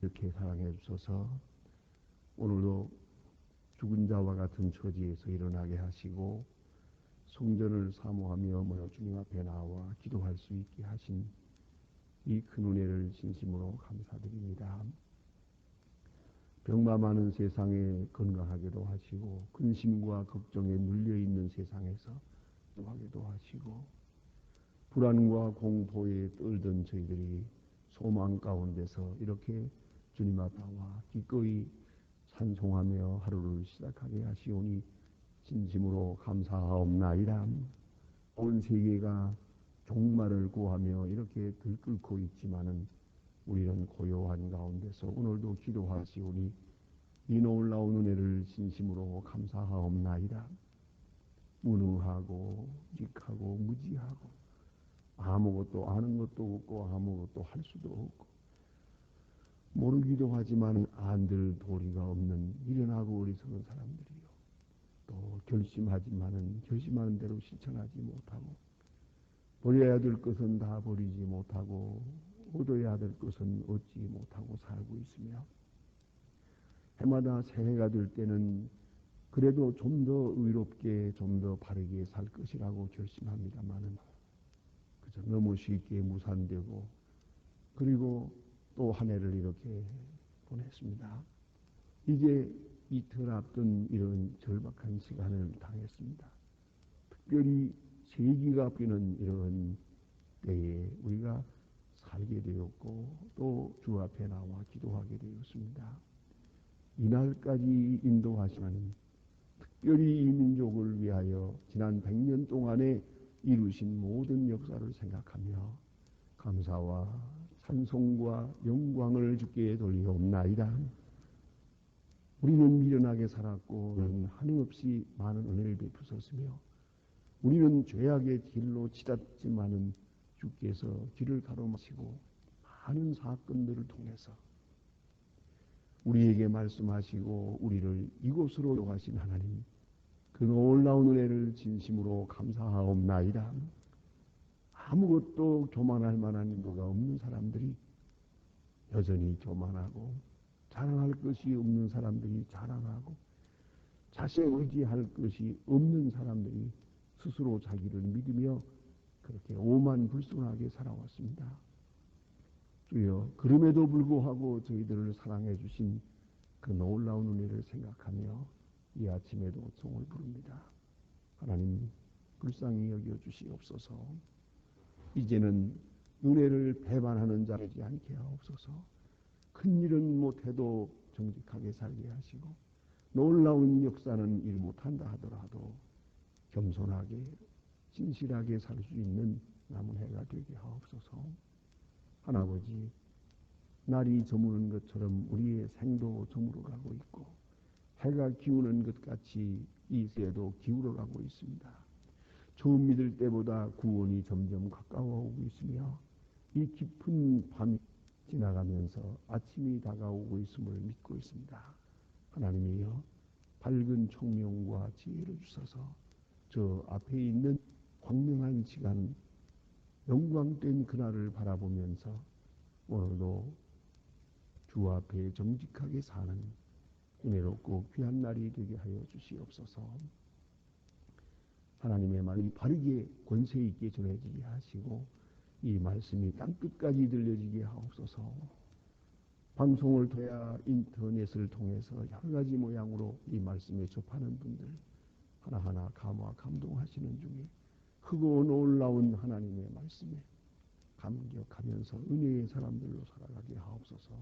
이렇게 사랑해 주셔서 오늘도 죽은 자와 같은 처지에서 일어나게 하시고 성전을 사모하며 주님 앞에 나와 기도할 수 있게 하신 이 큰 은혜를 진심으로 감사드립니다. 병마 많은 세상에 건강하게도 하시고 근심과 걱정에 눌려있는 세상에서 하게도 하시고 불안과 공포에 떨던 저희들이 소망 가운데서 이렇게 주님 앞에 나와 기꺼이 찬송하며 하루를 시작하게 하시오니 진심으로 감사하옵나이다. 온 세계가 종말을 구하며 이렇게 들끓고 있지만은 우리는 고요한 가운데서 오늘도 기도하시오니 이 놀라운 은혜를 진심으로 감사하옵나이다. 무능하고 직하고 무지하고 아무것도 아는 것도 없고 아무것도 할 수도 없고 모르기도 하지만 안들 도리가 없는 미련하고 어리석은 사람들이요. 또 결심하지만은 결심하는 대로 실천하지 못하고 버려야 될 것은 다 버리지 못하고 얻어야 될 것은 얻지 못하고 살고 있으며 해마다 새해가 될 때는 그래도 좀 더 의롭게 좀 더 바르게 살 것이라고 결심합니다만은 그저 너무 쉽게 무산되고 그리고 또 한 해를 이렇게 보냈습니다. 이제 이틀 앞둔 이런 절박한 시간을 당했습니다. 특별히 세기가 바뀌는 이런 때에 우리가 살게 되었고 또 주 앞에 나와 기도하게 되었습니다. 이날까지 인도하시는 특별히 이 민족을 위하여 지난 100년 동안에 이루신 모든 역사를 생각하며 감사와 찬송과 영광을 주께 돌리옵나이다. 우리는 미련하게 살았고 한없이 많은 은혜를 베푸셨으며 우리는 죄악의 길로 치닫지만은 주께서 길을 가로막히고 많은 사건들을 통해서 우리에게 말씀하시고 우리를 이곳으로 인도하신 하나님 그 놀라운 은혜를 진심으로 감사하옵나이다. 아무것도 교만할 만한 인도가 없는 사람들이 여전히 교만하고 자랑할 것이 없는 사람들이 자랑하고 자신을 의지할 것이 없는 사람들이 스스로 자기를 믿으며 그렇게 오만불순하게 살아왔습니다. 주여 그럼에도 불구하고 저희들을 사랑해 주신 그 놀라운 은혜를 생각하며 이 아침에도 종을 부릅니다. 하나님 불쌍히 여겨 주시옵소서. 이제는 은혜를 배반하는 자 되지 않게 하옵소서. 큰 일은 못해도 정직하게 살게 하시고 놀라운 역사는 일 못한다 하더라도 겸손하게 진실하게 살 수 있는 남은 해가 되게 하옵소서. 하나아버지 날이 저무는 것처럼 우리의 생도 저물어가고 있고 해가 기우는 것 같이 이 세도 기울어가고 있습니다. 처음 믿을 때보다 구원이 점점 가까워오고 있으며 이 깊은 밤이 지나가면서 아침이 다가오고 있음을 믿고 있습니다. 하나님이여 밝은 총명과 지혜를 주셔서 저 앞에 있는 광명한 시간 영광된 그날을 바라보면서 오늘도 주 앞에 정직하게 사는 은혜롭고 귀한 날이 되게 하여 주시옵소서. 하나님의 말이 바르게 권세 있게 전해지게 하시고 이 말씀이 땅끝까지 들려지게 하옵소서. 방송을 통해 인터넷을 통해서 여러 가지 모양으로 이 말씀에 접하는 분들 하나하나 감화 감동하시는 중에 크고 놀라운 하나님의 말씀에 감격하면서 은혜의 사람들로 살아가게 하옵소서.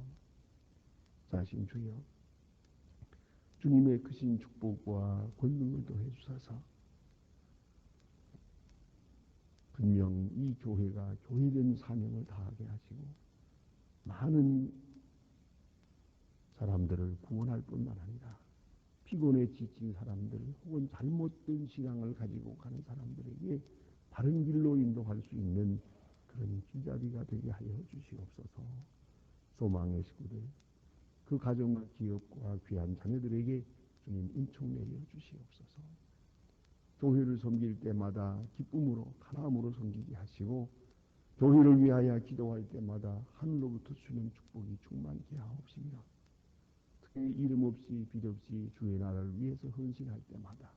자신 주여 주님의 크신 축복과 권능을 더해 주셔서 분명 이 교회가 교회된 사명을 다하게 하시고 많은 사람들을 구원할 뿐만 아니라 피곤에 지친 사람들 혹은 잘못된 신앙을 가지고 가는 사람들에게 바른 길로 인도할 수 있는 그런 길잡이가 되게 하여 주시옵소서. 소망의 식구들 그 가정과 기업과 귀한 자녀들에게 주님 은총 내려 주시옵소서. 교회를 섬길 때마다 기쁨으로 가람으로 섬기게 하시고 교회를 위하여 기도할 때마다 하늘로부터 주는 축복이 충만케 하옵시며 특히 이름 없이 빛 없이 주의 나라를 위해서 헌신할 때마다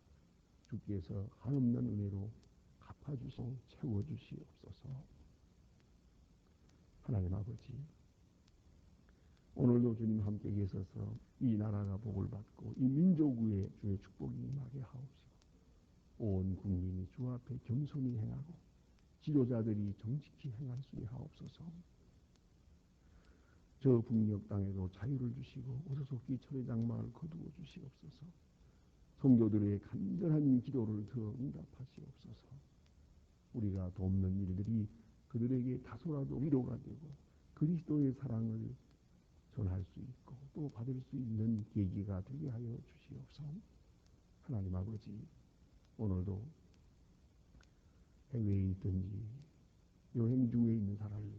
주께서 한없는 은혜로 갚아주시고 채워주시옵소서. 하나님 아버지, 오늘도 주님 함께 계셔서 이 나라가 복을 받고 이 민족 위에 주의 축복이 임하게 하옵시고 온 국민이 주 앞에 겸손히 행하고 지도자들이 정직히 행할 수 있게 하옵소서. 저 북녘 땅에도 자유를 주시고 오소속기 철의 장막을 거두어 주시옵소서. 성도들의 간절한 기도를 들어 응답하시옵소서. 우리가 돕는 일들이 그들에게 다소라도 위로가 되고 그리스도의 사랑을 전할 수 있고 또 받을 수 있는 계기가 되게 하여 주시옵소서. 하나님 아버지, 오늘도 해외에 있든지 여행 중에 있는 사람을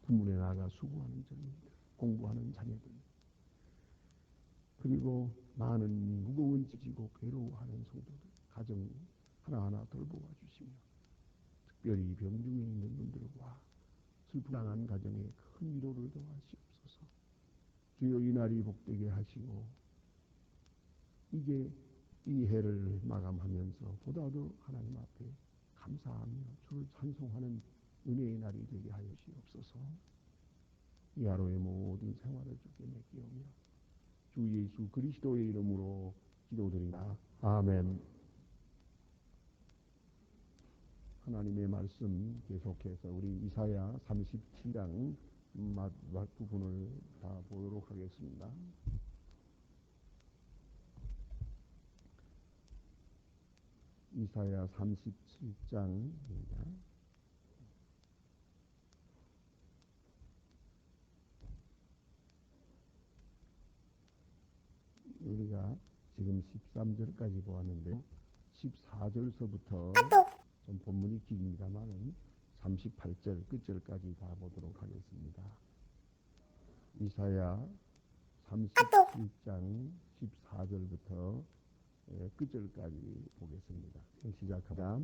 군문에 나가 수고하는 젊은이들, 공부하는 자녀들, 그리고 많은 무거운 지지고 괴로워하는 성도들, 가정 하나하나 돌보아 주시며 특별히 병중에 있는 분들과 슬픔당한 가정에 큰 위로를 더하시옵소서. 주여 이 날이 복되게 하시고 이제 이 해를 마감하면서 보다도 하나님 앞에 감사하며 주를 찬송하는 은혜의 날이 되게 하여 주시옵소서. 이 하루의 모든 생활을 주께 맡기오며 주 예수 그리스도의 이름으로 기도드립니다. 아멘. 하나님의 말씀 계속해서 우리 이사야 37장 마지막 부분을 다 보도록 하겠습니다. 이사야 37장입니다. 우리가 지금 13절까지 보았는데요. 14절서부터 좀 본문이 길입니다만은 38절 끝절까지 다 보도록 하겠습니다. 이사야 37장 14절부터 끝절까지 보겠습니다. 시작합니다.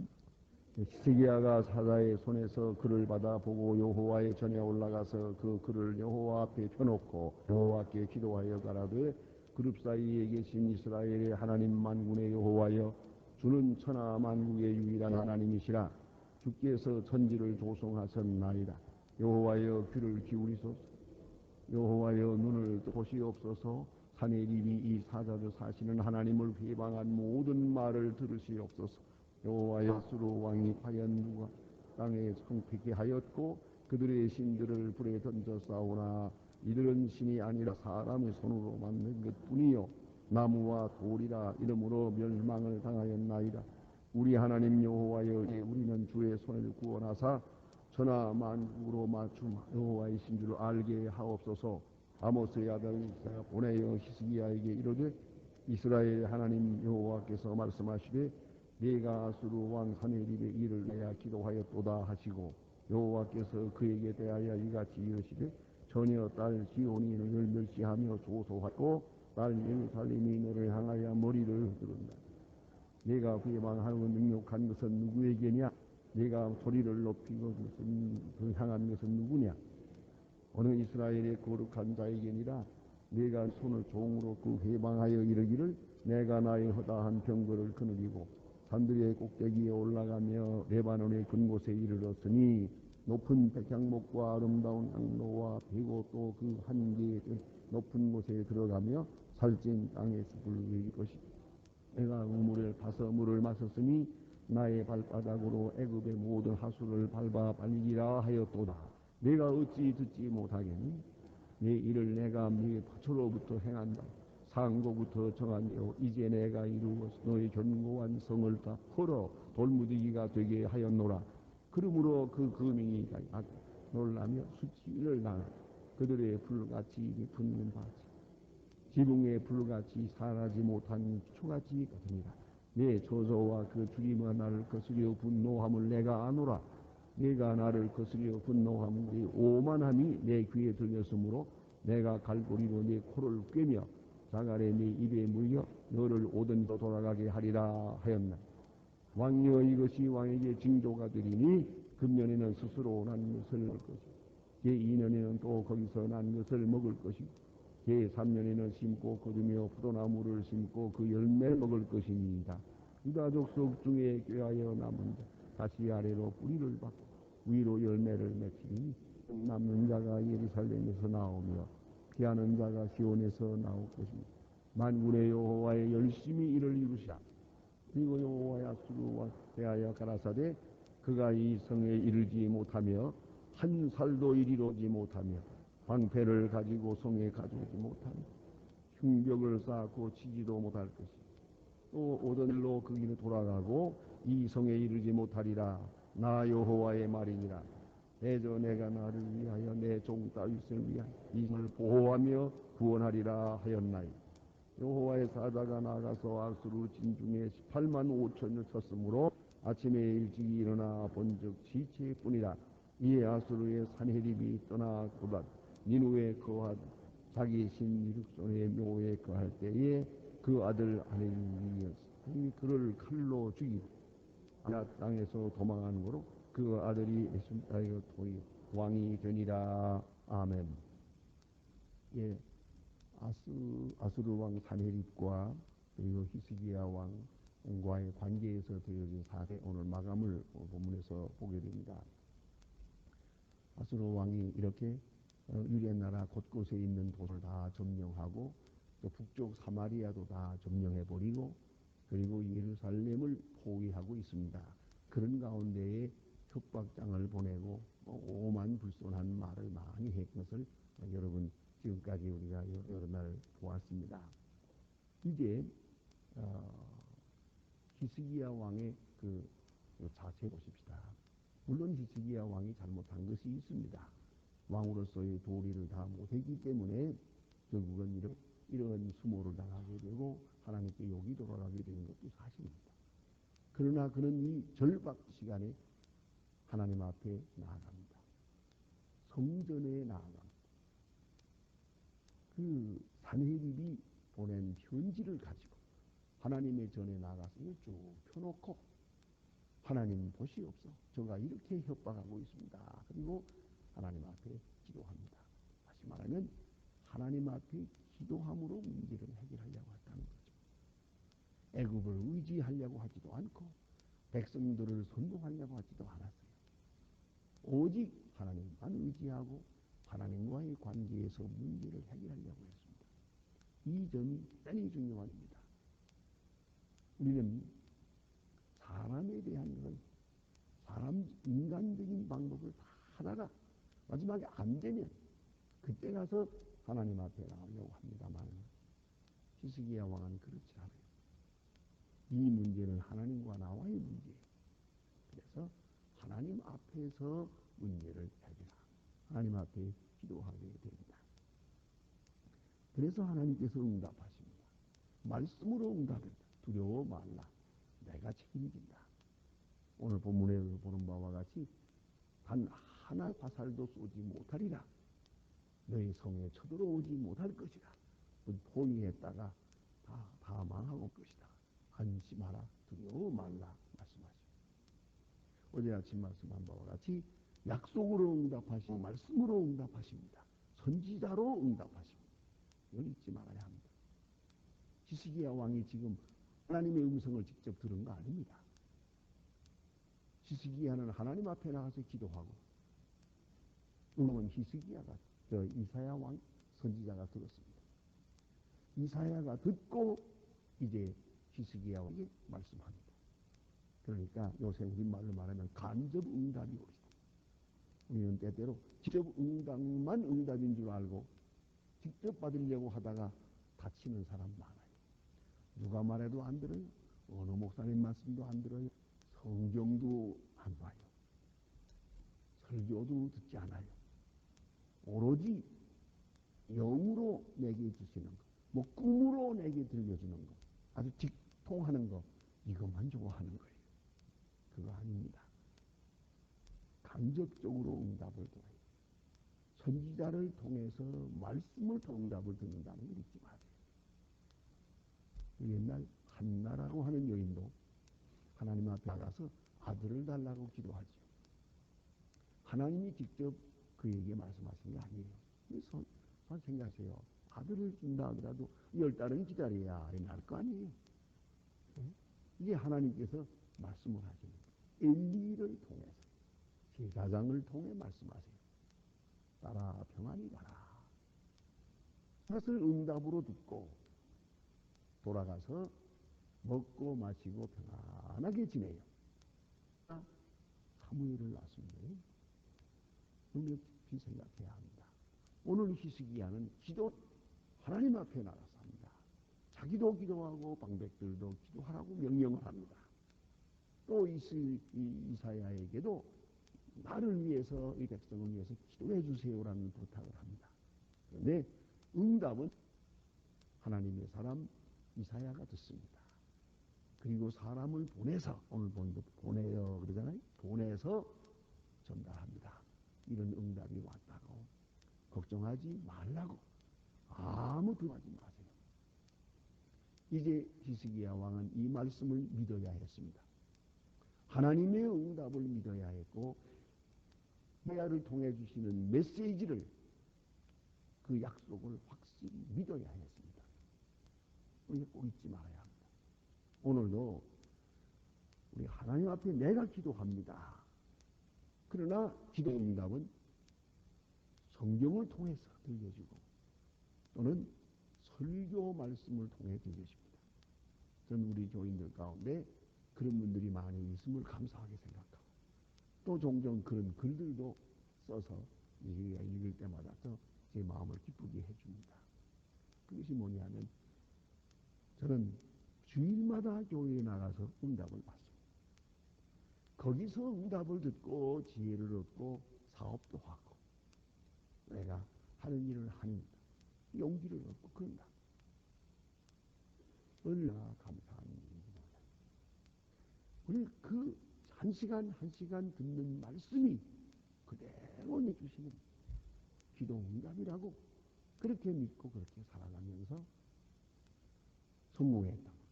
히스기야가 사자의 손에서 글을 받아 보고 여호와의 전에 올라가서 그 글을 여호와 앞에 펴놓고 여호와께 기도하여 가라되 그룹 사이에 계신 이스라엘의 하나님 만군의 여호와여 주는 천하 만국의 유일한 하나님이시라. 주께서 천지를 조성하셨나이다. 여호와여 귀를 기울이소서. 여호와여 눈을 보시옵소서. 사내림이 이 사자들 사시는 하나님을 회방한 모든 말을 들으시옵소서. 여호와여 스루 왕이 과연 누가 땅에 성패게 하였고 그들의 신들을 불에 던져 싸우나 이들은 신이 아니라 사람의 손으로 만든 것뿐이요 나무와 돌이라 이름으로 멸망을 당하였나이다. 우리 하나님 여호와여 우리는 주의 손을 구원하사 천하 만국으로 맞춤 여호와이신 줄 알게 하옵소서. 아모스의 아들 이사야 보내어 히스기야에게 이르되 이스라엘 하나님 여호와께서 말씀하시되 내가 아수르 왕 사네립의 일을 내야 기도하였도다 하시고 여호와께서 그에게 대하여 이같이 이르시되 전혀 딸 시온이 너를 멸시하며 조소하고 딸 예루살렘이 너를 향하여 머리를 흔든다. 내가 회방하고 능욕한 것은 누구에게냐? 내가 소리를 높이고 그 향한 것은 누구냐? 어느 이스라엘의 거룩한 자에게니라. 내가 손을 종으로 그 회방하여 이르기를 내가 나의 허다한 병거를 거느리고 산들의 꼭대기에 올라가며 레바논의 근곳에 이르렀으니 높은 백향목과 아름다운 향로와 배고 또 그 한계의 높은 곳에 들어가며 살찐 땅의 숲을 누릴 것이다. 내가 우물에 가서 물을 마셨으니 나의 발바닥으로 애굽의 모든 하수를 밟아 발리라 하였도다. 내가 어찌 듣지 못하겠니? 내 일을 내가 네 부처로부터 행한다. 상고부터 정한대로 이제 내가 이루어서 너의 견고한 성을 다 헐어 돌무더기가 되게 하였노라. 그러므로 그 거민이 놀라며 수치를 당하라. 그들의 불같이 붙는 바지 지붕의 불같이 사라지 못한 초같이 같으니라. 내 저주와 그 주님의 나를 거스려 분노함을 내가 아노라. 내가 나를 거스려 분노함을 오만함이 내 귀에 들렸으므로 내가 갈고리로 내 코를 꿰며 자갈에 네 입에 물려 너를 오든지로 돌아가게 하리라 하였나. 왕여 이것이 왕에게 징조가 되리니 금년에는 스스로 난 것을 먹을 것이고 제2년에는 또 거기서 난 것을 먹을 것이고 제3년에는 심고 거두며 포도나무를 심고 그 열매를 먹을 것입니다. 유다 족속 중에 꾀하여 남은 자 다시 아래로 뿌리를 받고 위로 열매를 맺히니 남는 자가 예루살렘에서 나오며 피하는 자가 시온에서 나올 것입니다. 만군의 여호와의 열심히 이를 이루시라. 그리고 여호와의 아수르와 대하여 가라사대 그가 이 성에 이르지 못하며 한 살도 이르지 못하며 방패를 가지고 성에 가져오지 못하며 흉벽을 쌓고 치지도 못할 것이고 또 오던 일로 그 길을 돌아가고 이 성에 이르지 못하리라. 나 여호와의 말이니라. 대저 내가 나를 위하여 내 종 다윗을 위하여 이 성을 보호하며 구원하리라 하였나이. 여호와의 사자가 나가서 아수르 진중에 18만 5천을 쳤으므로 아침에 일찍이 일어나 본즉 시체뿐이라. 이에 아수르의 산헤립이 떠나 고다 니누에 거하다 자기 신 이룩손의 묘에 거할 때에 그 아들 아넬리였으니 그를 칼로 죽이고 아나 땅에서 도망하는 거로 그 아들이 에스다이어 통이 왕이 되니라. 아멘. 예, 아수르 왕 산헤립과 그리고 히스기야 왕과의 관계에서 되어진 사태 오늘 마감을 본문에서 보게 됩니다. 아수르 왕이 이렇게 유대 나라 곳곳에 있는 도를 다 점령하고 또 북쪽 사마리아도 다 점령해버리고 그리고 예루살렘을 포위하고 있습니다. 그런 가운데에 협박장을 보내고 오만 불손한 말을 많이 한 것을 여러분 지금까지 우리가 여러 날 보았습니다. 이제 히스기야 왕의 그 자세 보십시다. 물론 히스기야 왕이 잘못한 것이 있습니다. 왕으로서의 도리를 다 못했기 때문에 결국은 이런 수모를 당하게 되고 하나님께 욕이 돌아가게 되는 것도 사실입니다. 그러나 그는 이 절박 시간에 하나님 앞에 나아갑니다. 성전에 나아갑니다. 그 산헤립이 보낸 편지를 가지고 하나님의 전에 나가서 쭉 펴놓고 하나님 보시옵소서 저가 이렇게 협박하고 있습니다. 그리고 하나님 앞에 기도합니다. 다시 말하면 하나님 앞에 기도함으로 문제를 해결하려고 했다는 거죠. 애굽을 의지하려고 하지도 않고 백성들을 선동하려고 하지도 않았어요. 오직 하나님만 의지하고 하나님과의 관계에서 문제를 해결하려고 했습니다. 이 점이 대단히 중요합니다. 우리는 사람에 대한 건 인간적인 방법을 다 하다가 마지막에 안 되면 그때 가서 하나님 앞에 나오려고 합니다만 히스기야 왕은 그렇지 않아요. 이 문제는 하나님과 나와의 문제예요. 그래서 하나님 앞에서 문제를 해결하고 하나님 앞에 기도하게 됩니다. 그래서 하나님께서 응답하십니다. 말씀으로 응답합니다. 두려워 말라. 내가 책임진다. 오늘 본문에 보는 바와 같이 단 하나 화살도 쏘지 못하리라. 너희 성에 쳐들어오지 못할 것이라. 포위했다가 다 망하고 올 것이다. 안심하라. 두려워 말라. 말씀하십니다. 어제 아침 말씀한 바와 같이 약속으로 응답하시고 말씀으로 응답하십니다. 선지자로 응답하십니다. 이걸 잊지 말아야 합니다. 히스기야 왕이 지금 하나님의 음성을 직접 들은 거 아닙니다. 히스기야는 하나님 앞에 나가서 기도하고 음성은 히스기야가 이사야 왕 선지자가 들었습니다. 이사야가 듣고 이제 히스기야에게 말씀합니다. 그러니까 요새 우리말로 말하면 간접 응답이 옵니다. 우리는 때때로 직접 응답만 응답인 줄 알고 직접 받으려고 하다가 다치는 사람 많아요. 누가 말해도 안 들어요. 어느 목사님 말씀도 안 들어요. 성경도 안 봐요. 설교도 듣지 않아요. 오로지 영으로 내게 주시는 것, 뭐 꿈으로 내게 들려주는 것, 아주 직통하는 것, 이것만 좋아하는 거예요. 그거 아닙니다. 간접적으로 응답을 들어요. 선지자를 통해서 말씀을 통해 응답을 듣는다는 걸 잊지 마세요. 옛날 한나라고 하는 여인도 하나님 앞에 나가서 아들을 달라고 기도하죠. 하나님이 직접 그에게 말씀하신 게 아니에요. 그래서 생각하세요. 아들을 준다 하더라도 10달은 기다려야 날 거 아니에요. 이게 하나님께서 말씀을 하시는 엘리를 통해서 제사장을 통해 말씀하세요. 따라 평안히 가라. 그것을 응답으로 듣고 돌아가서 먹고 마시고 평안하게 지내요. 사무엘을 낳습니다. 능력 깊이 생각해야 합니다. 오늘 히스기야는 기도 하나님 앞에 나가서 합니다. 자기도 기도하고 방백들도 기도하라고 명령을 합니다. 또 이사야에게도 나를 위해서 이 백성을 위해서 기도해 주세요라는 부탁을 합니다. 그런데 응답은 하나님의 사람 이사야가 듣습니다. 그리고 사람을 보내서 오늘 본도 보내요 그러잖아요. 보내서 전달합니다. 이런 응답이 왔다고 걱정하지 말라고 아무 두려워하지 마세요. 이제 히스기야 왕은 이 말씀을 믿어야 했습니다. 하나님의 응답을 믿어야 했고 히스기야를 통해 주시는 메시지를 그 약속을 확실히 믿어야 했습니다. 우리가 꼭 잊지 말아야 합니다. 오늘도 우리 하나님 앞에 내가 기도합니다. 그러나 기도 응답은 성경을 통해서 들려주고 또는 설교 말씀을 통해 들려줍니다. 저는 우리 교인들 가운데 그런 분들이 많이 있음을 감사하게 생각하고 또 종종 그런 글들도 써서 읽을 때마다 제 마음을 기쁘게 해줍니다. 그것이 뭐냐면 저는 주일마다 교회에 나가서 응답을 받습니다. 거기서 응답을 듣고 지혜를 얻고 사업도 하고 내가 하는 일을 하는 용기를 얻고 그런다. 얼마나 감사한 일입니다. 우리 그 한 시간 한 시간 듣는 말씀이 그대로 내주시는 기도 응답이라고 그렇게 믿고 그렇게 살아가면서 성공했던 겁니다.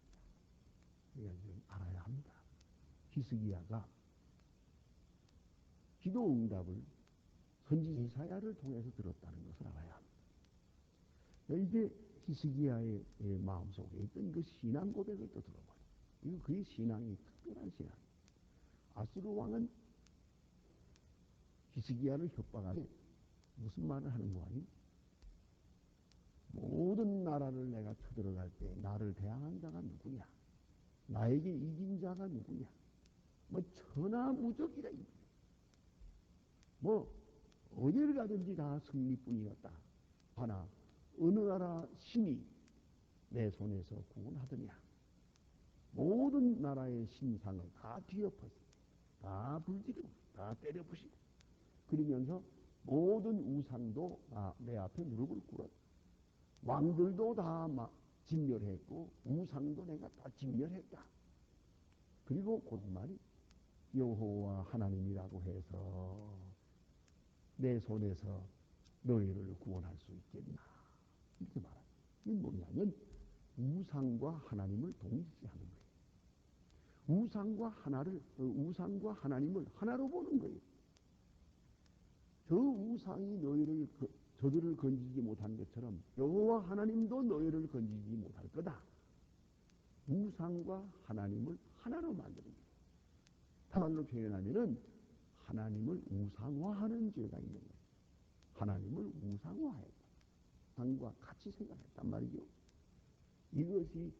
우리가 지금 알아야 합니다. 히스기야가 기도 응답을 선지 이사야를 통해서 들었다는 것을 알아야 합니다. 이제 히스기야의 마음속에 있던 그 신앙 고백을 또 들어봐요. 이거 그의 신앙이 특별한 신앙이에요. 아수르 왕은 히스기야를 협박하니 무슨 말을 하는 거 아니? 모든 나라를 내가 쳐들어갈 때 나를 대항한 자가 누구냐? 나에게 이긴 자가 누구냐? 뭐 천하무적이라 뭐 어디를 가든지 다 승리뿐이었다. 하나 어느 나라 신이 내 손에서 구원하더냐? 모든 나라의 신상을 다 뒤엎어서 다 불지르고 다 때려 부시고 그러면서 모든 우상도 내 앞에 무릎을 꿇었다. 왕들도 다 진멸했고 우상도 내가 다 진멸했다. 그리고 곧말이 여호와 하나님이라고 해서 내 손에서 너희를 구원할 수 있겠나 이렇게 말합니다. 이게 뭐냐면 우상과 하나님을 동시하는 거예요. 우상과 하나님을 하나로 보는 거예요. 저 우상이 저들을 건지지 못한 것처럼 여호와 하나님도 너희를 건지지 못할 거다. 우상과 하나님을 하나로 만드는 거예요. 다말로 표현하면은 하나님을 우상화하는 죄가 있는 거예요. 하나님을 우상화했다. 우상과 같이 생각했단 말이죠. 이것이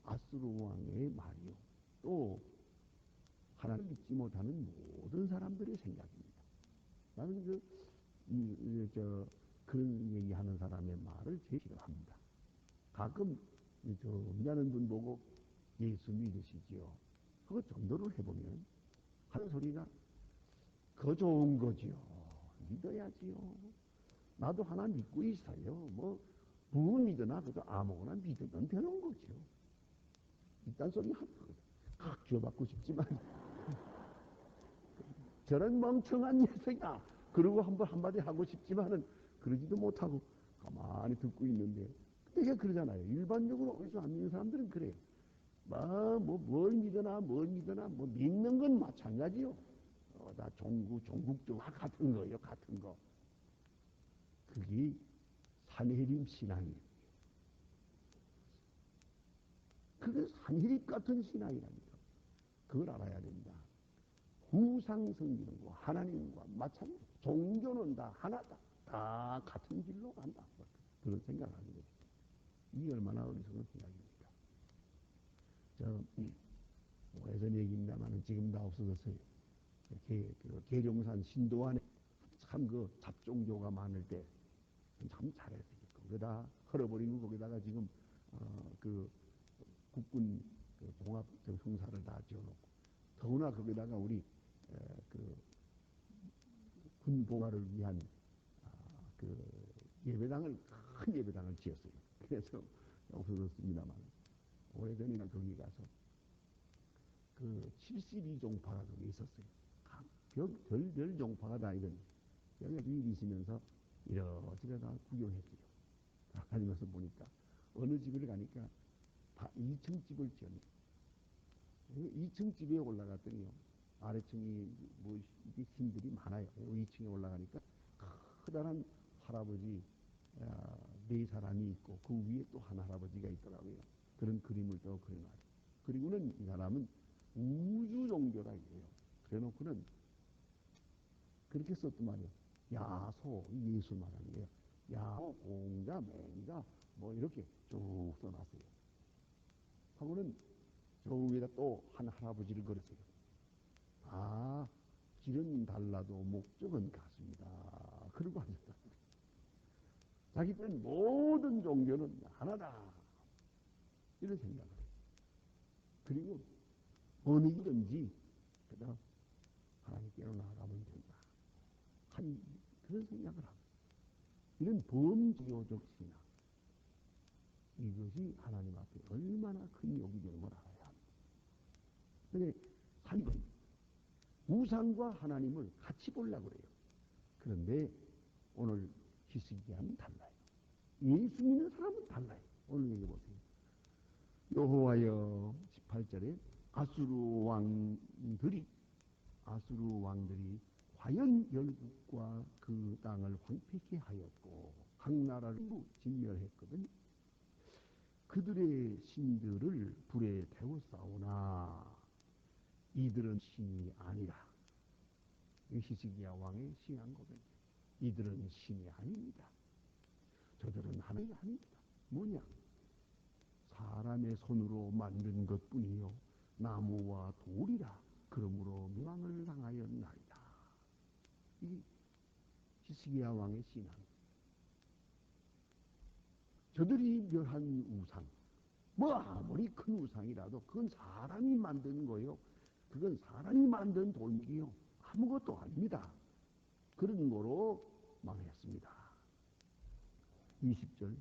아수르 왕의 말이요. 또 하나님을 믿지 못하는 모든 사람들의 생각입니다. 나는 그런 얘기하는 사람의 말을 제일 싫어합니다. 가끔 음냐는 분 보고 예수 믿으시지요. 그거 전도를 해보면 하는 소리가 그 좋은 거지요. 믿어야지요. 나도 하나 믿고 있어요. 뭐 믿으나 그도 아무거나 믿으면 되는 거죠. 이딴 소리 하는 거거든. 각 쥐어받고 싶지만 저런 멍청한 녀석이야. 그러고 한마디 하고 싶지만은 그러지도 못하고 가만히 듣고 있는데 되게 그러잖아요. 일반적으로 어디서 안 믿는 사람들은 그래요. 뭘 믿으나 뭐 믿는 건 마찬가지요. 다 종국주와 같은 거예요. 같은 거. 그게 산해림 신앙이에요. 그게 산해립 같은 신앙이랍니다. 그걸 알아야 된다. 구상성기는 하나님과 마찬가지. 종교는 다 하나다. 다 같은 길로 간다. 그런 생각을 하는 거죠. 이게 얼마나 어리석은 생각입니까? 오래전 얘기입니다만 지금 다 없어졌어요. 계룡산 신도안에 참 그 잡종교가 많을 때 참 잘했어요. 거기다 헐어버리고 거기다가 지금 그 국군 그 종합 형사를 다 지어놓고 더구나 거기다가 우리 그 군복화를 위한 그 예배당을 큰 예배당을 지었어요. 그래서 없어졌습니다만 오래전에는 거기 가서 그 72종파가 거기 있었어요. 별별 종파가 다 이런 여기 주일이시면서 이러저러 다 구경했어요. 다니면서 보니까 어느 집을 가니까 다 2층 집을 지었네. 2층 집에 올라갔더니요. 아래층이 뭐 신들이 많아요. 2층에 올라가니까 커다란 할아버지 네 사람이 있고 그 위에 또 한 할아버지가 있더라고요. 그런 그림을 또 그려놔요. 그리고는 이 사람은 우주 종교라 이래요. 그래놓고는 그렇게 썼단 말이에요. 야소, 예수 말하는 거예요. 야소, 공자, 맹자, 뭐 이렇게 쭉 써놨어요. 하고는 저 위에다 또 한 할아버지를 그렸어요. 아, 길은 달라도 목적은 같습니다. 그러고 앉았다. 자기들은 모든 종교는 하나다. 이런 생각을 해요. 그리고 어느 길든지 그다 하나님께로 나아가면 된다. 그런 생각을 하고 이런 범지교적 신앙 이것이 하나님 앞에 얼마나 큰 욕이 되는 걸 알아야 합니다. 그런데 사람은 우상과 하나님을 같이 보려고 그래요. 그런데 오늘 히스기야는 달라요. 예수 믿는 사람은 달라요. 오늘 얘기 보세요. 여호와여 18절에 아수르 왕들이 과연 열국과 그 땅을 황폐케 하였고 각 나라를 진멸했거든. 그들의 신들을 불에 태웠사오나 이들은 신이 아니라. 히스기야 왕의 신앙 고백이에요. 이들은 신이 아닙니다. 저들은 하나님이 아닙니다. 뭐냐? 사람의 손으로 만든 것뿐이요 나무와 돌이라. 그러므로 멸망을 당하였나이다. 이 히스기야 왕의 신앙. 저들이 멸한 우상, 뭐 아무리 큰 우상이라도 그건 사람이 만든 거예요. 그건 사람이 만든 돌이요 아무것도 아닙니다. 그런 거로 망했습니다. 20절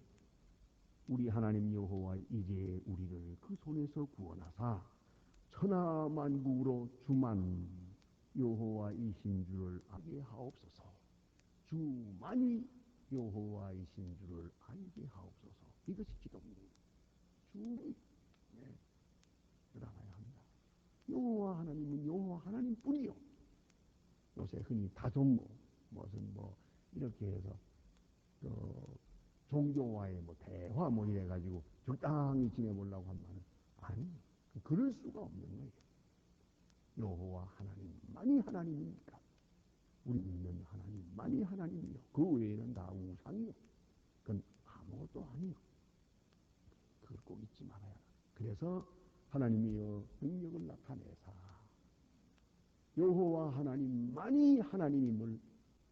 우리 하나님 여호와 이제 우리를 그 손에서 구원하사 천하만국으로 주만 여호와이신 줄을 알게 하옵소서. 주만이 여호와이신 줄을 알게 하옵소서. 이것이 기도입니다. 주만이 알아야 합니다. 여호와 하나님은 여호와 하나님뿐이요. 요새 흔히 다종모 무슨 뭐 이렇게 해서 종교와의 뭐 대화 뭐 이래가지고 적당히 지내보려고 하면 아니 그럴 수가 없는 거예요. 여호와 하나님만이 하나님이니까 우리 믿는 하나님만이 하나님이요. 그 외에는 다 우상이요. 그건 아무것도 아니요. 그걸 꼭 잊지 말아야 한다. 그래서 하나님이여 능력을 나타내사 여호와 하나님만이 하나님임을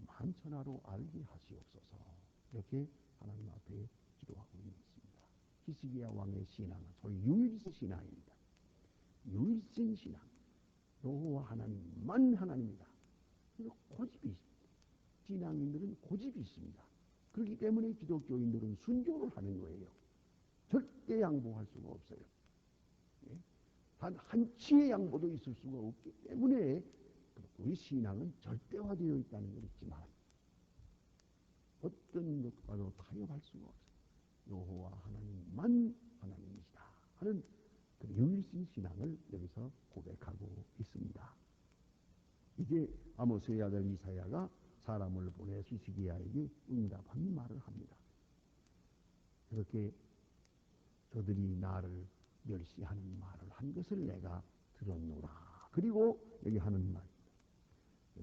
만천하로 알게 하시옵소서. 이렇게 하나님 앞에 기도하고 있습니다. 히스기야 왕의 신앙은 소위 유일신 신앙입니다. 유일신 신앙. 여호와 하나님만 하나님이다. 고집이 있습니다. 신앙인들은 고집이 있습니다. 그렇기 때문에 기독교인들은 순종을 하는 거예요. 절대 양보할 수가 없어요. 단 한치의 양보도 있을 수가 없기 때문에 우리 신앙은 절대화되어 있다는 걸 잊지 말아요. 어떤 것과도 타협할 수가 없어요. 여호와 하나님만 하나님이시다 하는 그 유일신 신앙을 여기서 고백하고 있습니다. 이제 아모스의 아들 이사야가 사람을 보내 히스기야에게 응답한 말을 합니다. 그렇게 저들이 나를 멸시하는 말을 한 것을 내가 들었노라. 그리고 여기 하는 말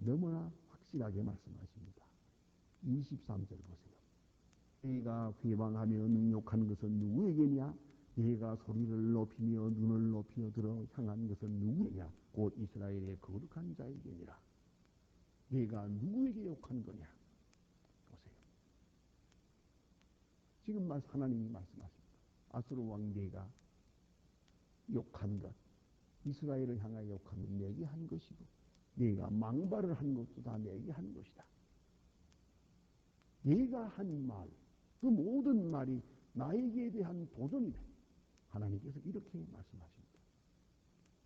너무나 확실하게 말씀하십니다. 23절 보세요. 네가 회방하며 능욕한 것은 누구에게냐? 네가 소리를 높이며 눈을 높여 들어 향한 것은 누구냐? 곧 이스라엘의 거룩한 자에게니라. 네가 누구에게 욕한 거냐? 보세요. 지금 하나님이 말씀하십니다. 아수르 왕 네가 욕한 것, 이스라엘을 향하여 욕한 것 내게 한 것이고 네가 망발을 한 것도 다 내게 한 것이다. 네가 한 말, 그 모든 말이 나에게 대한 도전이다. 하나님께서 이렇게 말씀하십니다.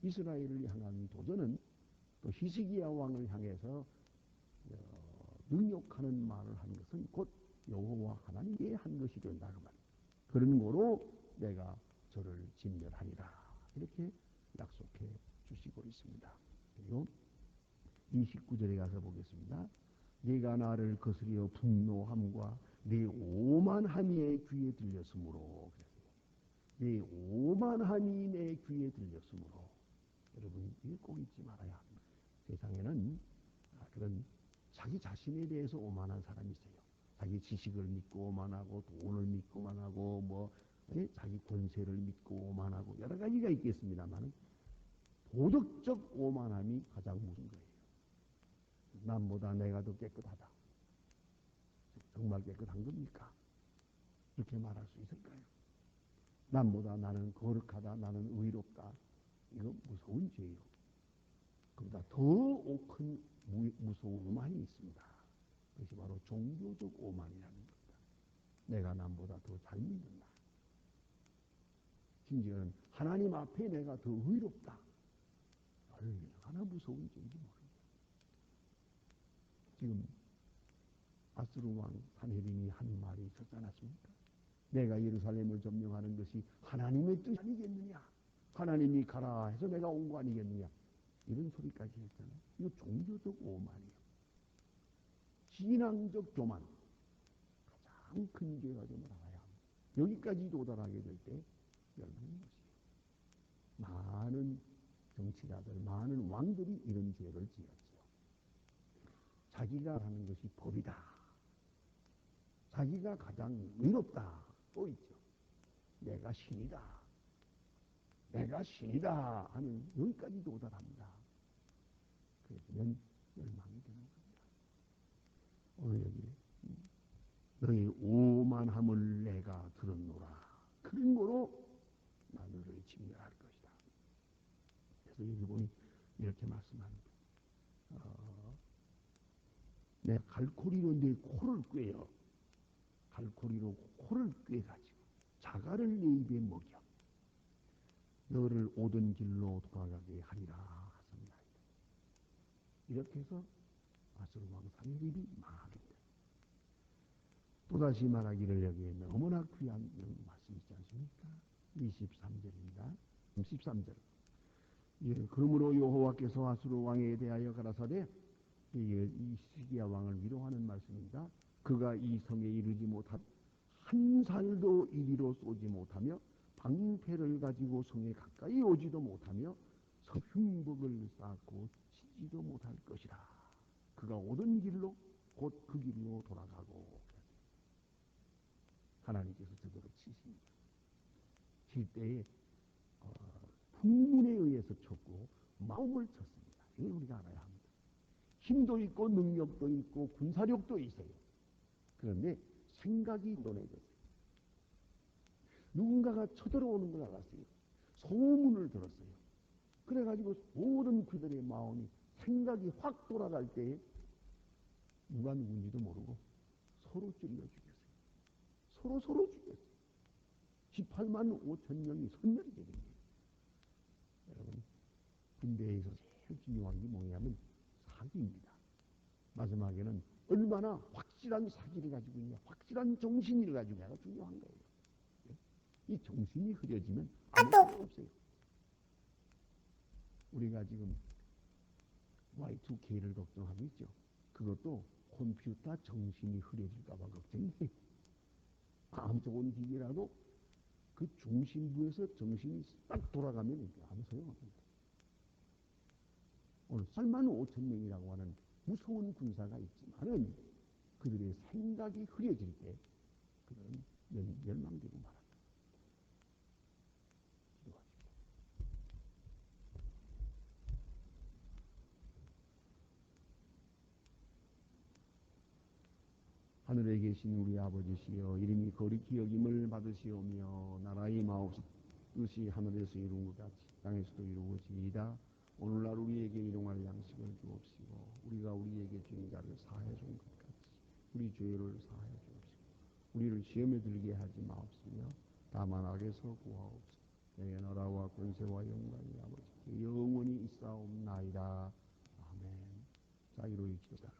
이스라엘을 향한 도전은 또 히스기야 왕을 향해서 능욕하는 말을 한 것은 곧 여호와 하나님께 한 것이 된다. 그 말. 그런 거로 내가 저를 진멸하리라. 이렇게 약속해 주시고 있습니다. 그리고 29절에 가서 보겠습니다. 네가 나를 거스려 분노함과 네 오만함이 내 귀에 들렸으므로 그랬어요. 네 오만함이 내 귀에 들렸으므로 여러분 이거 꼭 잊지 말아야 합니다. 세상에는 그런 자기 자신에 대해서 오만한 사람이 있어요. 자기 지식을 믿고 오만하고 돈을 믿고 오만하고 자기 권세를 믿고 오만하고 여러 가지가 있겠습니다만 도덕적 오만함이 가장 무슨 거예요. 남보다 내가 더 깨끗하다. 정말 깨끗한 겁니까? 이렇게 말할 수 있을까요? 남보다 나는 거룩하다. 나는 의롭다. 이거 무서운 죄예요. 그보다 더 큰 무서운 오만이 있습니다. 그것이 바로 종교적 오만이라는 겁니다. 내가 남보다 더 잘 믿는다. 심지어는 하나님 앞에 내가 더 의롭다. 얼마나 무서운 죄인지 모릅니다. 지금 아수르 왕 산헤립이 한 말이 있었지 않았습니까? 내가 예루살렘을 점령하는 것이 하나님의 뜻이 아니겠느냐? 하나님이 가라 해서 내가 온 거 아니겠느냐? 이런 소리까지 했잖아요. 이거 종교적 오만이에요. 신앙적 교만. 가장 큰 죄가 좀 나와야 합니다. 여기까지 도달하게 될 때 열받는 것이에요. 많은 정치가들, 많은 왕들이 이런 죄를 지었지요. 자기가 하는 것이 법이다. 자기가 가장 의롭다. 또 있죠. 내가 신이다. 내가 신이다 하는 여기까지 도달합니다. 그러면 멸망이 되는 겁니다. 오늘 여기 너희 오만함을 내가 들었노라. 그런 거로 나 너를 진멸할 것이다. 그래서 여기 보니 이렇게 말씀합니다. 내가 갈고리로 네 코를 꿰어 갈고리로 코를 꿰가지고 자갈을 네 입에 먹여 너를 오던 길로 돌아가게 하리라 하셨나이다. 이렇게 해서 아수르 왕 산헤립이 망합니다. 또다시 말하기를 여기에 너무나 귀한 말씀 있지 않습니까? 23절입니다. 13절. 예, 그러므로 여호와께서 아수르 왕에 대하여 가라사대 이 히스기야 왕을 위로하는 말씀입니다. 그가 이 성에 이르지 못한 한 살도 이리로 쏘지 못하며 방패를 가지고 성에 가까이 오지도 못하며 흉복을 쌓고 치지도 못할 것이라. 그가 오던 길로 곧 그 길로 돌아가고. 하나님께서 저들을 치십니다. 칠 때에 풍문에 의해서 쳤고 마음을 쳤습니다. 이걸 우리가 알아야 합니다. 힘도 있고 능력도 있고 군사력도 있어요. 그런데 생각이 논해졌어요. 누군가가 쳐들어오는 걸 알았어요. 소문을 들었어요. 그래가지고 모든 그들의 마음이 생각이 확 돌아갈 때에 누가 누군지도 모르고 서로 찔러 죽였어요. 서로 죽였어요. 18만 5천 명이 선멸이 되는 거예요. 여러분, 군대에서 제일 중요한 게 뭐냐면 사기입니다. 마지막에는 얼마나 확실한 사기를 가지고 있냐, 확실한 정신을 가지고 있냐가 중요한 거예요. 이 정신이 흐려지면 아무 소용 없어요. 우리가 지금 Y2K를 걱정하고 있죠. 그것도 컴퓨터 정신이 흐려질까봐 걱정이에요. 아무 좋은 기기라도 그 중심부에서 정신이 딱 돌아가면 아무 소용없습니다. 오늘 8만 5천 명이라고 하는 무서운 군사가 있지만은 그들의 생각이 흐려질 때 그들은 멸망되고 말합니다. 기도하십시오. 하늘에 계신 우리 아버지시여, 이름이 거룩히 여김을 받으시오며 나라의 마옵뜻이 하늘에서 이룬 것 같이 땅에서도 이루어지이다. 오늘날 우리에게 일용할 양식을 주옵시고 우리가 우리에게 죄인 자를 사하여 준 것 같이 우리 죄를 사하여 주옵시고 우리를 시험에 들게 하지 마옵시며 다만 악에서 구하옵소서. 내게 나라와 권세와 영광이 아버지께 영원히 있사옵나이다. 아멘. 자, 이로 기도가